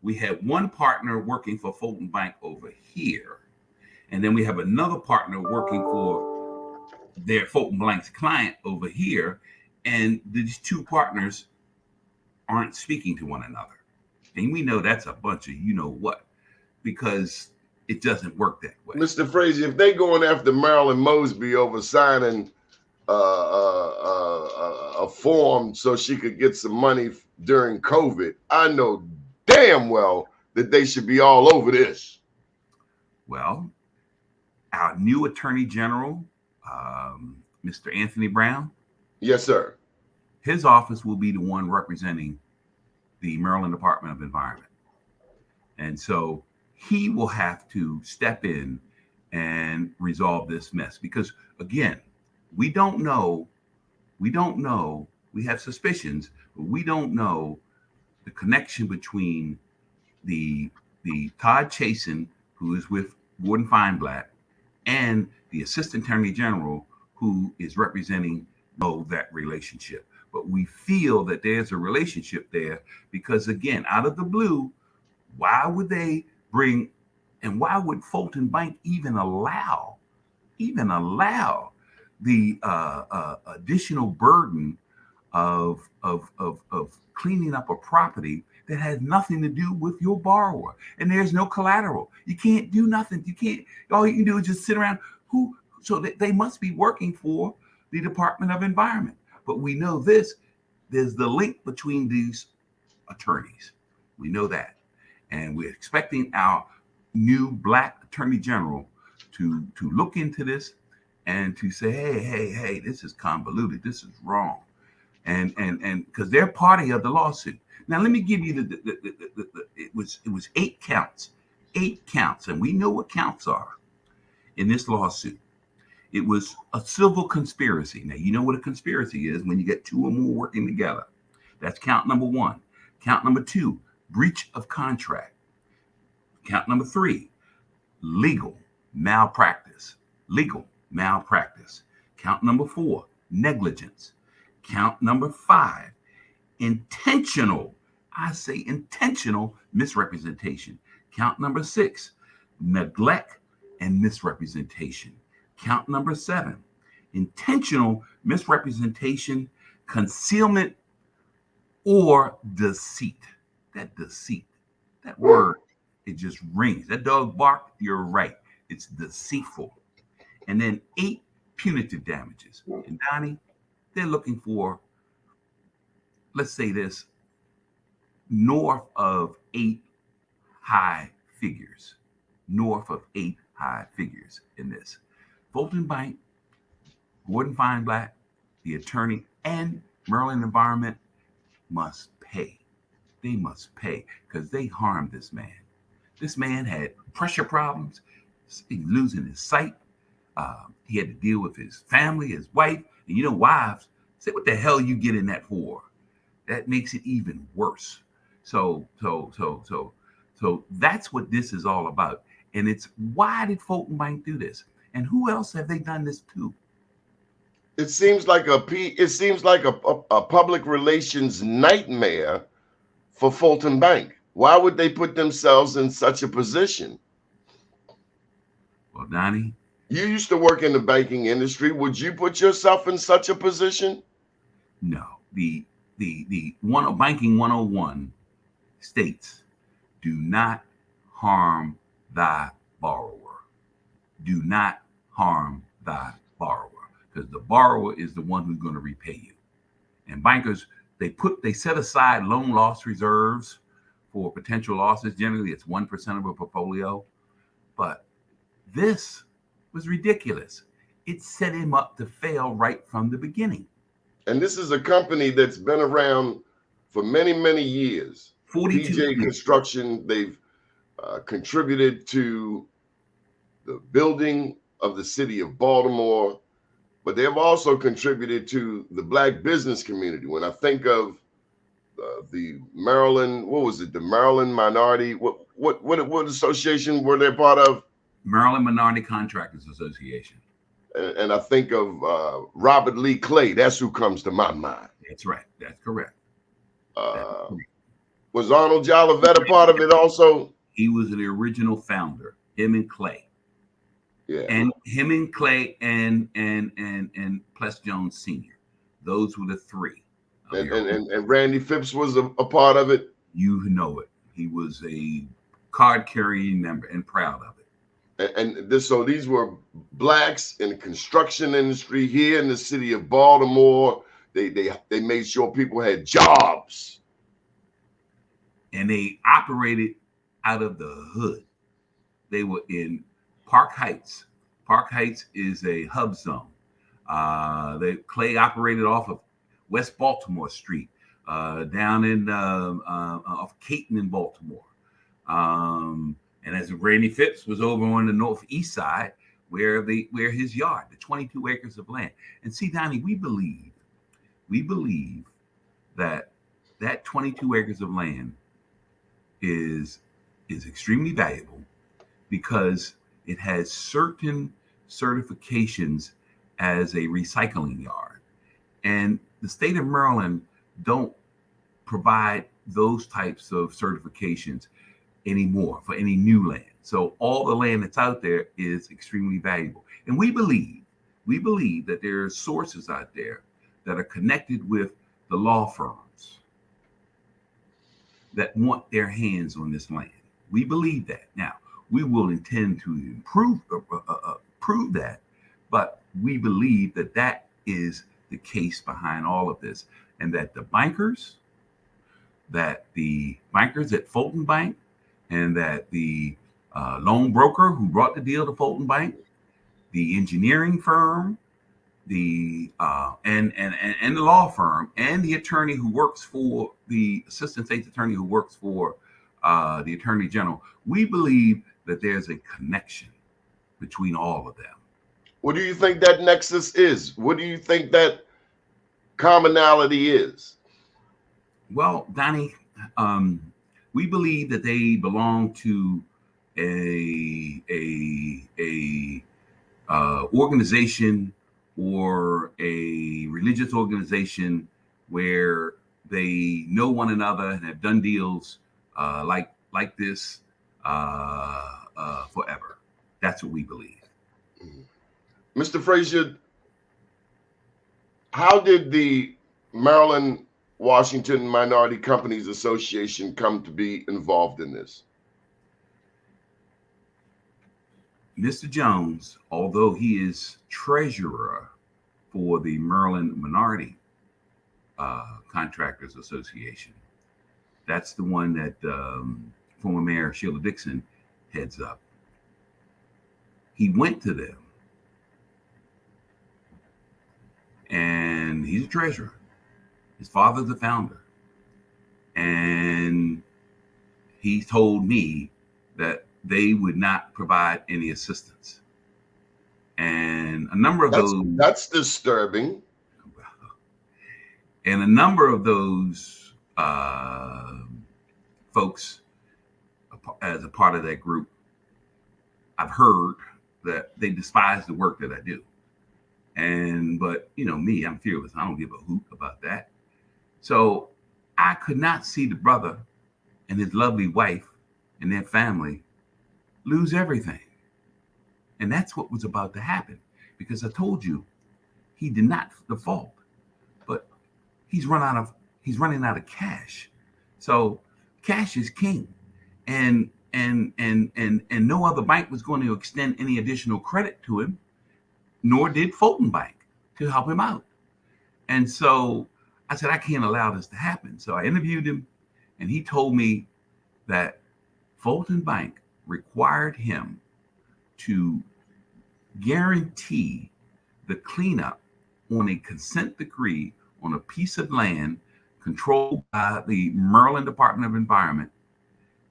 we had one partner working for Fulton Bank over here, and then we have another partner working for their Fulton Bank's client over here, and these two partners aren't speaking to one another. And we know that's a bunch of you-know-what, because it doesn't work that way. Mr. Frazier, if they're going after Marilyn Mosby over signing a form so she could get some money during COVID, I know damn well that they should be all over this. Well, our new Attorney General, Mr. Anthony Brown. Yes, sir. His office will be the one representing the Maryland Department of Environment. And so he will have to step in and resolve this mess because, again, we don't know. We have suspicions, but we don't know the connection between the Todd Chasen, who is with Gordon Feinblatt, and the Assistant Attorney General, who is representing that relationship. But we feel that there's a relationship there because, again, out of the blue, why would they bring, and why would Fulton Bank even allow the additional burden of cleaning up a property that has nothing to do with your borrower, and there's no collateral? You can't do nothing. You can't. All you can do is just sit around. So they must be working for the Department of Environment. But we know this. There's the link between these attorneys. We know that, and we're expecting our new Black Attorney General to look into this and to say, hey, this is convoluted. This is wrong, and because they're party of the lawsuit. Now, let me give you it was 8 counts, and we know what counts are in this lawsuit. It was a civil conspiracy. Now, you know what a conspiracy is when you get 2 or more working together. That's count number 1. Count number 2, breach of contract. Count number 3, legal malpractice. Count number 4, negligence. Count number 5, intentional misrepresentation. Count number 6, neglect and misrepresentation. Count number 7, intentional misrepresentation, concealment, or deceit. That word, it just rings. That dog barked, you're right. It's deceitful. And then 8 punitive damages. And Donnie, they're looking for, let's say this, north of 8 high figures. In this. Fulton Bank, Gordon Feinblatt, the attorney, and Maryland Environment must pay. They must pay because they harmed this man. This man had pressure problems. He was losing his sight. He had to deal with his family, his wife. And wives say, what the hell you getting that for? That makes it even worse. So that's what this is all about. And it's, why did Fulton Bank do this? And who else have they done this to? It seems like a public relations nightmare for Fulton Bank. Why would they put themselves in such a position? Well, Donnie, You used to work in the banking industry. Would you put yourself in such a position? No. The banking 101 states, do not harm thy borrower. Do not harm thy borrower, because the borrower is the one who's going to repay you. And bankers, they set aside loan loss reserves for potential losses. Generally, it's 1% of a portfolio. But this was ridiculous. It set him up to fail right from the beginning. And this is a company that's been around for many, many years. 42 PJ years. Construction, they've contributed to the building of the city of Baltimore, but they have also contributed to the Black business community. When I think of the Maryland, what was it? The Maryland Minority, what association were they part of? Maryland Minority Contractors Association. And I think of Robert Lee Clay. That's who comes to my mind. That's right. That's correct. Was Arnold Jolivet a part of it also? He was the original founder. Him and Clay. Yeah. And him and Clay and Pless Jones Sr. Those were the three. And Randy Phipps was a part of it. You know it. He was a card-carrying member and proud of it. So these were Blacks in the construction industry here in the city of Baltimore. They made sure people had jobs. And they operated out of the hood. They were in Park Heights. Park Heights is a hub zone. Clay operated off of West Baltimore Street, down in off Caton in Baltimore. And as Randy Phipps was over on the northeast side, where his yard, the 22 acres of land. And see, Donnie, we believe that 22 acres of land is extremely valuable because it has certain certifications as a recycling yard. And the state of Maryland don't provide those types of certifications anymore for any new land. So all the land that's out there is extremely valuable. And we believe that there are sources out there that are connected with the law firms that want their hands on this land. We believe that. Now, we will intend to prove that, but we believe that is the case behind all of this, and that the bankers at Fulton Bank, and that the loan broker who brought the deal to Fulton Bank, the engineering firm, the and the law firm, and the attorney who works for the assistant state's attorney who works for the attorney general, we believe that there's a connection between all of them. What do you think that nexus is? What do you think that commonality is? Well, Donnie, we believe that they belong to a organization or a religious organization where they know one another and have done deals like this forever. That's what we believe. Mr. Frazier, how did the Maryland Washington Minority Companies Association come to be involved in this? Mr. Jones, although he is treasurer for the Maryland Minority Contractors Association, that's the one that former Mayor Sheila Dixon heads up. He went to them, and he's a treasurer. His father's the founder. And he told me that they would not provide any assistance. And a number of that's disturbing. And a number of those folks, as a part of that group, I've heard that they despise the work that I do. But you know me, I'm fearless. I don't give a hoot about that. So I could not see the brother and his lovely wife and their family lose everything. And that's what was about to happen, because I told you he did not default, but he's running out of cash. So cash is king. And no other bank was going to extend any additional credit to him, nor did Fulton Bank to help him out. And so I said, I can't allow this to happen. So I interviewed him, and he told me that Fulton Bank required him to guarantee the cleanup on a consent decree on a piece of land controlled by the Maryland Department of Environment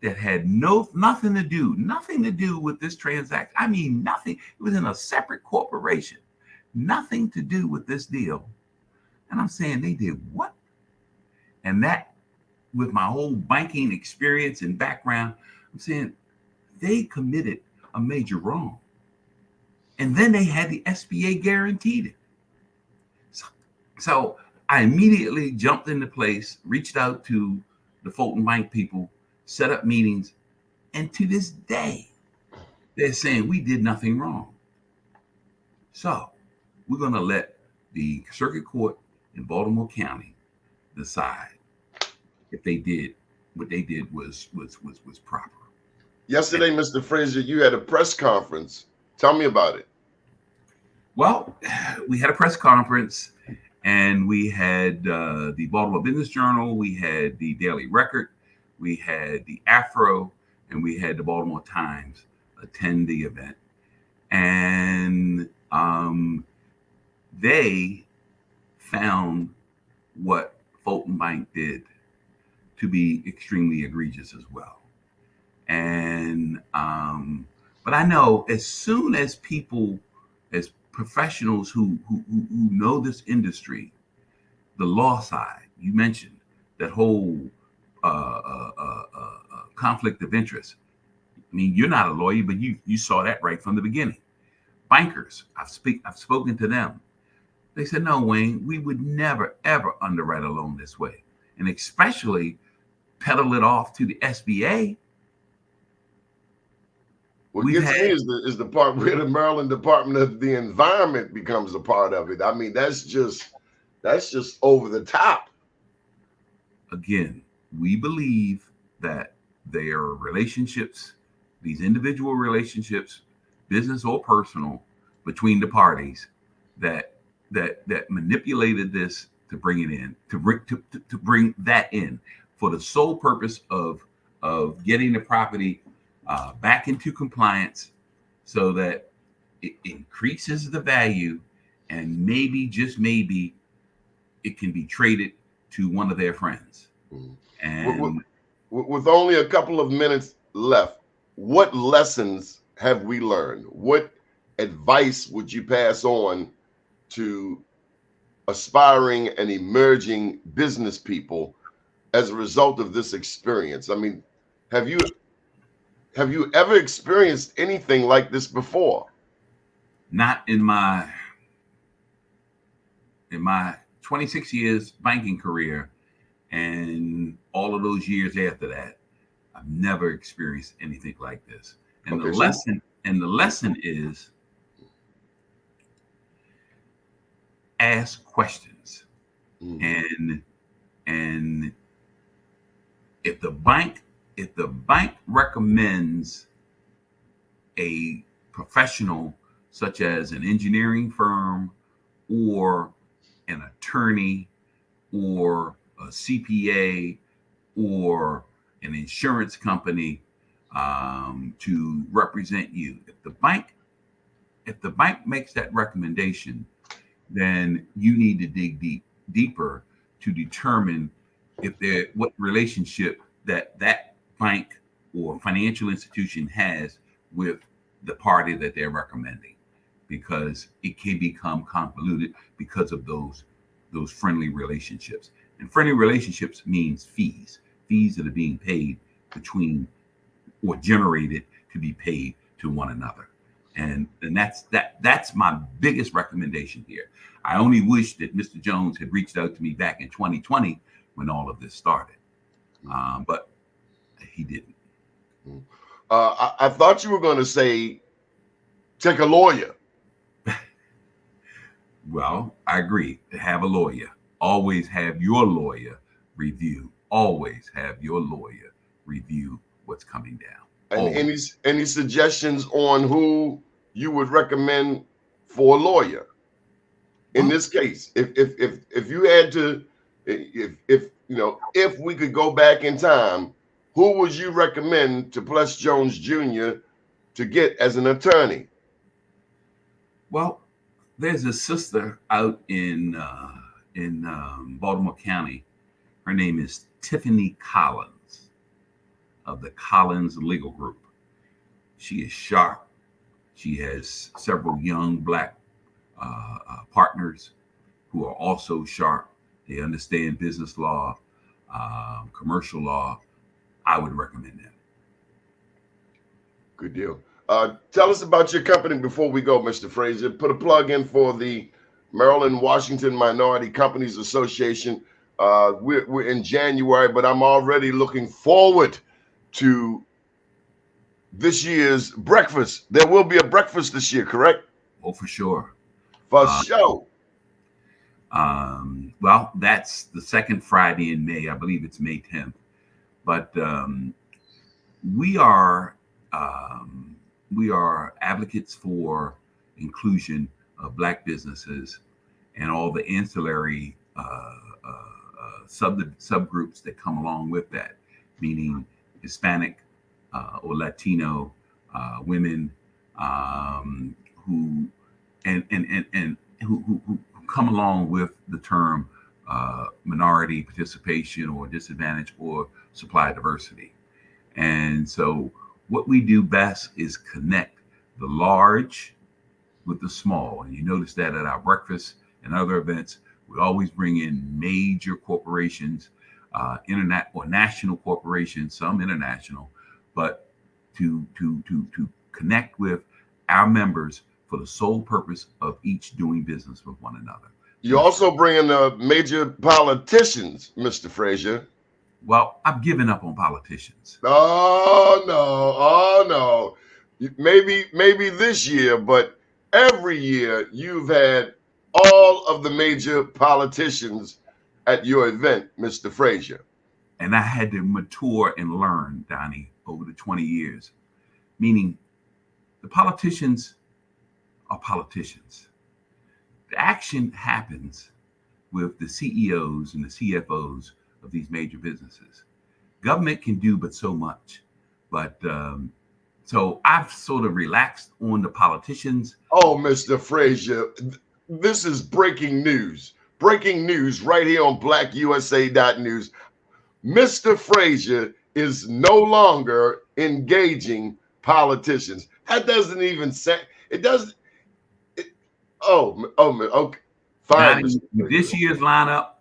that had nothing to do with this transaction. I mean, nothing. It was in a separate corporation, nothing to do with this deal. And I'm saying, they did what? And that, with my whole banking experience and background, I'm saying they committed a major wrong. And then they had the SBA guaranteed it. So I immediately jumped into place, reached out to the Fulton Bank people, set up meetings, and to this day, they're saying we did nothing wrong. So we're going to let the circuit court in Baltimore County decide if they did what they did was proper. Yesterday, Mr. Frazier, you had a press conference. Tell me about it. Well, we had a press conference, and we had the Baltimore Business Journal, we had the Daily Record, we had the Afro, and we had the Baltimore Times attend the event. And they found what Fulton Bank did to be extremely egregious as well. And but I know as soon as people, as professionals who know this industry, the law side, you mentioned that whole conflict of interest. I mean, you're not a lawyer, but you saw that right from the beginning. Bankers, I've spoken to them. They said, no, Wayne, we would never, ever underwrite a loan this way. And especially peddle it off to the SBA. What gets me is the part where the Maryland Department of the Environment becomes a part of it. I mean, that's just over the top. Again, we believe that there are relationships, these individual relationships, business or personal, between the parties that manipulated this to bring it in, to bring that in for the sole purpose of getting the property back into compliance, so that it increases the value, and maybe, just maybe, it can be traded to one of their friends. And with only a couple of minutes left, what lessons have we learned? What advice would you pass on to aspiring and emerging business people as a result of this experience? I mean, have you ever experienced anything like this before? Not in my 26 years banking career, and all of those years after that, I've never experienced anything like this. And the lesson is, ask questions. And if the bank recommends a professional such as an engineering firm or an attorney or a CPA or an insurance company to represent you, if the bank makes that recommendation, then you need to dig deeper to determine what relationship that bank or financial institution has with the party that they're recommending, because it can become convoluted because of those friendly relationships. And friendly relationships means fees that are being paid between, or generated to be paid to one another. And that's my biggest recommendation here. I only wish that Mr. Jones had reached out to me back in 2020 when all of this started, but he didn't. I thought you were going to say take a lawyer. Well, I agree. Have a lawyer. Always have your lawyer review. Always have your lawyer review what's coming down. And Always. any suggestions on who you would recommend for a lawyer in this case? If you had to, if you know, if we could go back in time, who would you recommend to Plus Jones Jr. to get as an attorney? Well, there's a sister out in Baltimore County. Her name is Tiffany Collins of the Collins Legal Group. She is sharp. She has several young Black partners who are also sharp. They understand business law, commercial law. I would recommend them. Good deal. Tell us about your company before we go, Mr. Frazier. Put a plug in for the Maryland Washington Minority Companies Association. We're in January, but I'm already looking forward to this year's breakfast. There will be a breakfast this year, correct? Oh, for sure. For sure. Well, that's the second Friday in May. I believe it's May 10th. But we are advocates for inclusion of Black businesses and all the ancillary subgroups that come along with that, meaning Hispanic or Latino women who come along with the term minority participation or disadvantage or supply diversity. And so what we do best is connect the large with the small. And you notice that at our breakfast and other events, we always bring in major corporations, internet or national corporations, some international, but to connect with our members for the sole purpose of each doing business with one another. You also bring in the major politicians, Mr. Frazier. Well, I've given up on politicians. Oh no. Maybe this year, but every year you've had all of the major politicians at your event, Mr. Frazier. And I had to mature and learn, Donnie, over the 20 years, meaning the politicians are politicians. The action happens with the CEOs and the CFOs of these major businesses. Government can do but so much. But so I've sort of relaxed on the politicians. Oh, Mr. Frazier, this is breaking news. Breaking news right here on blackusa.news. Mr. Frazier is no longer engaging politicians. That doesn't even say, it doesn't. Okay. Fine. Now, this year's lineup,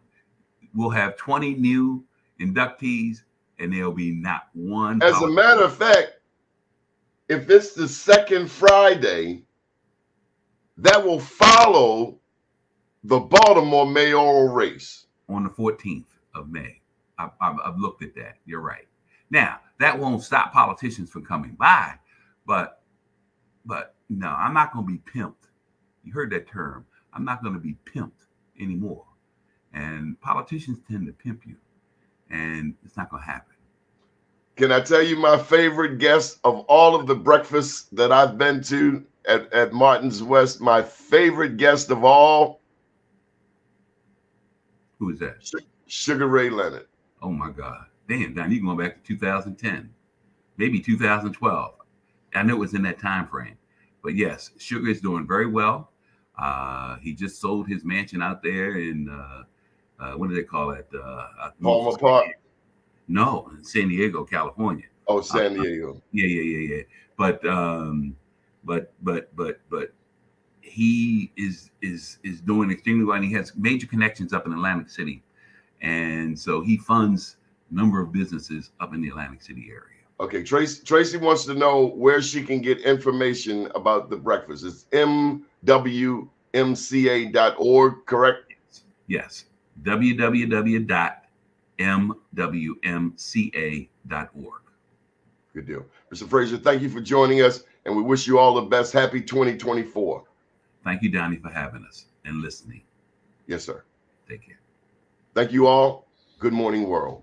we'll have 20 new inductees, and there'll be not one. As a matter of fact, if it's the second Friday, that will follow the Baltimore mayoral race on the 14th of May. I've looked at that. You're right. Now, that won't stop politicians from coming by, but no, I'm not going to be pimped. You heard that term. I'm not going to be pimped anymore. And politicians tend to pimp you, and it's not going to happen. Can I tell you my favorite guest of all of the breakfasts that I've been to at Martin's West? My favorite guest of all? Who is that? Sugar Ray Leonard. Oh, my God. Damn, Don, you're going back to 2010, maybe 2012. I know it was in that time frame. But yes, Sugar is doing very well. He just sold his mansion out there in, what do they call it? Palmer Park? No, in San Diego, California. Oh, San Diego. Yeah. But he is doing extremely well, and he has major connections up in Atlantic City. And so he funds a number of businesses up in the Atlantic City area. Okay, Tracy wants to know where she can get information about the breakfast. It's mwmca.org, correct? Yes, www.mwmca.org. Good deal. Mr. Frazier, thank you for joining us. And we wish you all the best. Happy 2024. Thank you, Donnie, for having us and listening. Yes, sir. Take care. Thank you all. Good morning, world.